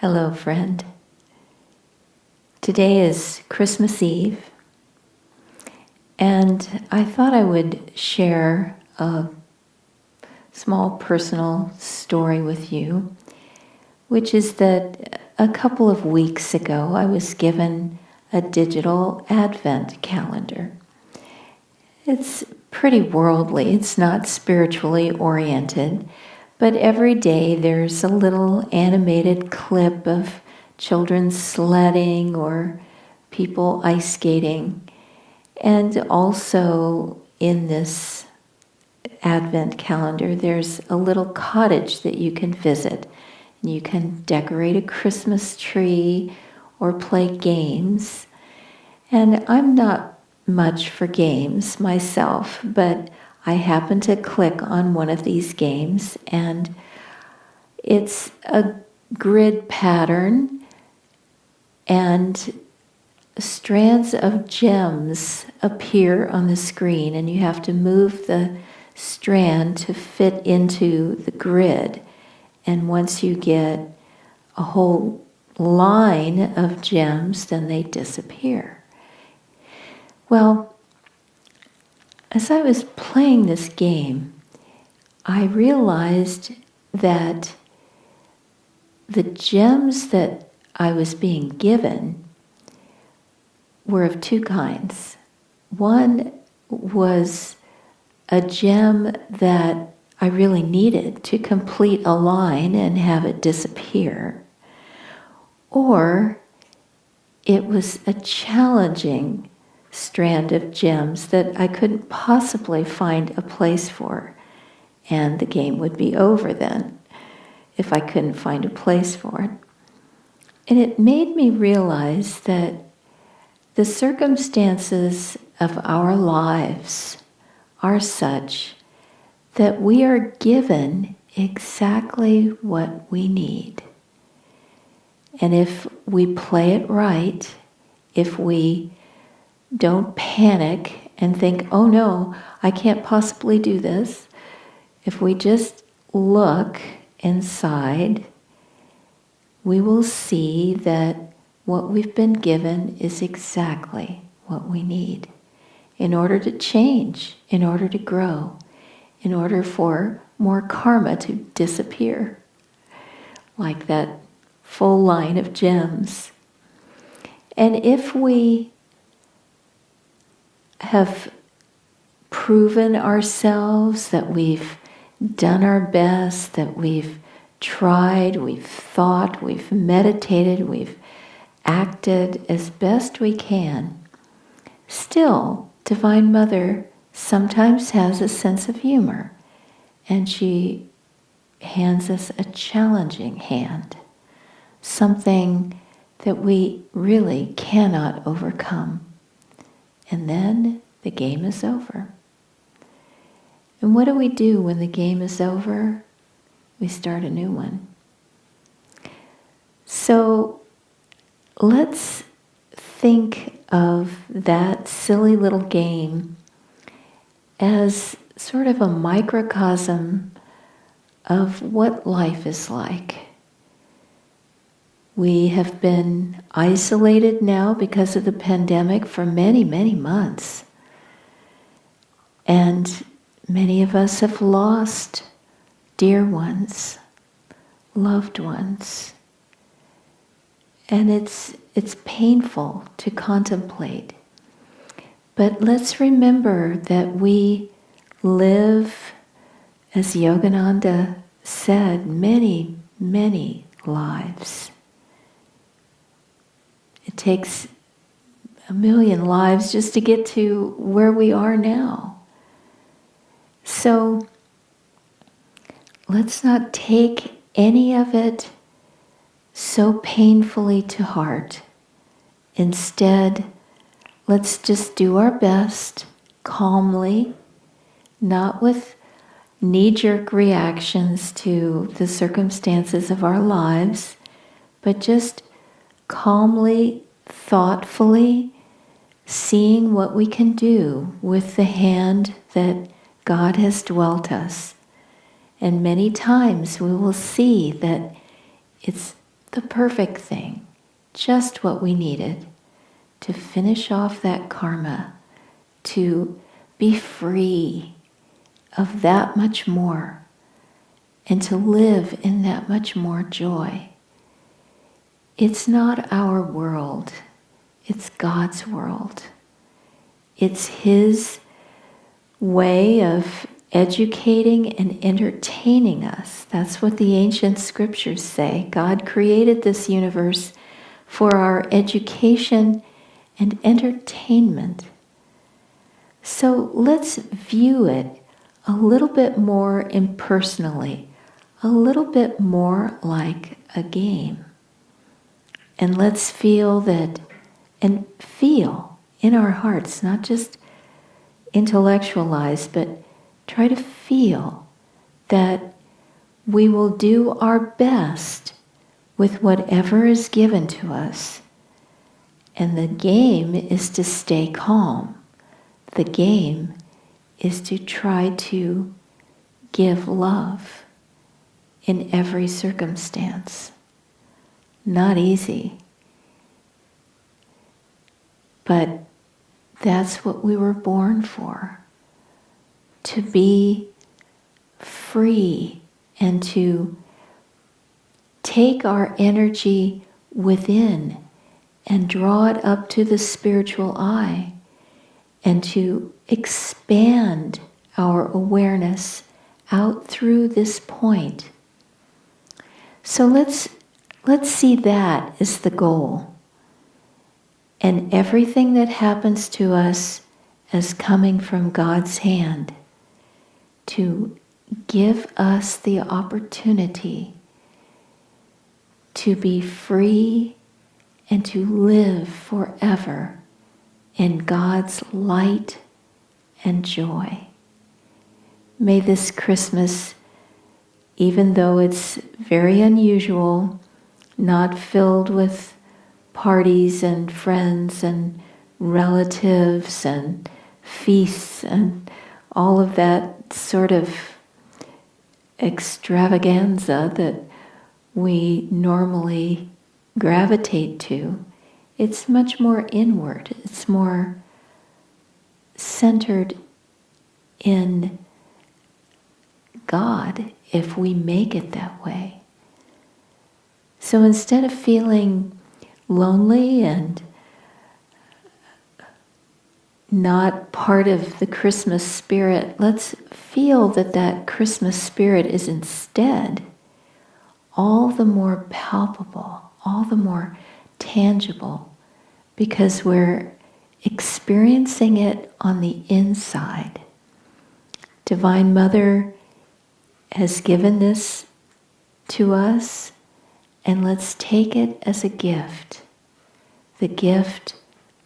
Hello, friend. Today is Christmas Eve, and I thought I would share a small personal story with you, which is that a couple of weeks ago I was given a digital Advent calendar. It's pretty worldly, it's not spiritually oriented, but every day there's a little animated clip of children sledding or people ice skating. And also in this Advent calendar, there's a little cottage that you can visit. And you can decorate a Christmas tree or play games. And I'm not much for games myself, but I happened to click on one of these games, and it's a grid pattern, and strands of gems appear on the screen, and you have to move the strand to fit into the grid. And once you get a whole line of gems, then they disappear. Well, as I was playing this game, I realized that the gems that I was being given were of two kinds. One was a gem that I really needed to complete a line and have it disappear, or it was a challenging strand of gems that I couldn't possibly find a place for, and the game would be over then if I couldn't find a place for it. And it made me realize that the circumstances of our lives are such that we are given exactly what we need. And if we play it right, if we don't panic and think, oh no, I can't possibly do this. If we just look inside, we will see that what we've been given is exactly what we need in order to change, in order to grow, in order for more karma to disappear, like that full line of gems. And if we have proven ourselves that we've done our best, that we've tried, we've thought, we've meditated, we've acted as best we can, still, Divine Mother sometimes has a sense of humor, and she hands us a challenging hand, something that we really cannot overcome. And then the game is over. And what do we do when the game is over? We start a new one. So let's think of that silly little game as sort of a microcosm of what life is like. We have been isolated now because of the pandemic for many, many months. And many of us have lost dear ones, loved ones. And it's painful to contemplate. But let's remember that we live, as Yogananda said, many, many lives. It takes 1,000,000 lives just to get to where we are now. So let's not take any of it so painfully to heart. Instead, let's just do our best calmly, not with knee-jerk reactions to the circumstances of our lives, but just calmly, thoughtfully, seeing what we can do with the hand that God has dwelt us. And many times we will see that it's the perfect thing, just what we needed to finish off that karma, to be free of that much more, and to live in that much more joy. It's not our world, it's God's world. It's His way of educating and entertaining us. That's what the ancient scriptures say. God created this universe for our education and entertainment. So let's view it a little bit more impersonally, a little bit more like a game. And let's feel that, and feel in our hearts, not just intellectualize, but try to feel that we will do our best with whatever is given to us. And the game is to stay calm. The game is to try to give love in every circumstance. Not easy, but that's what we were born for. To be free and to take our energy within and draw it up to the spiritual eye and to expand our awareness out through this point. So let's see that as the goal. And everything that happens to us as coming from God's hand to give us the opportunity to be free and to live forever in God's light and joy. May this Christmas, even though it's very unusual, not filled with parties and friends and relatives and feasts and all of that sort of extravaganza that we normally gravitate to. It's much more inward. It's more centered in God if we make it that way. So instead of feeling lonely and not part of the Christmas spirit, let's feel that that Christmas spirit is instead all the more palpable, all the more tangible, because we're experiencing it on the inside. Divine Mother has given this to us, and let's take it as a gift, the gift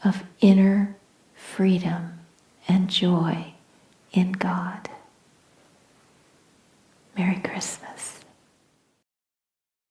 of inner freedom and joy in God. Merry Christmas.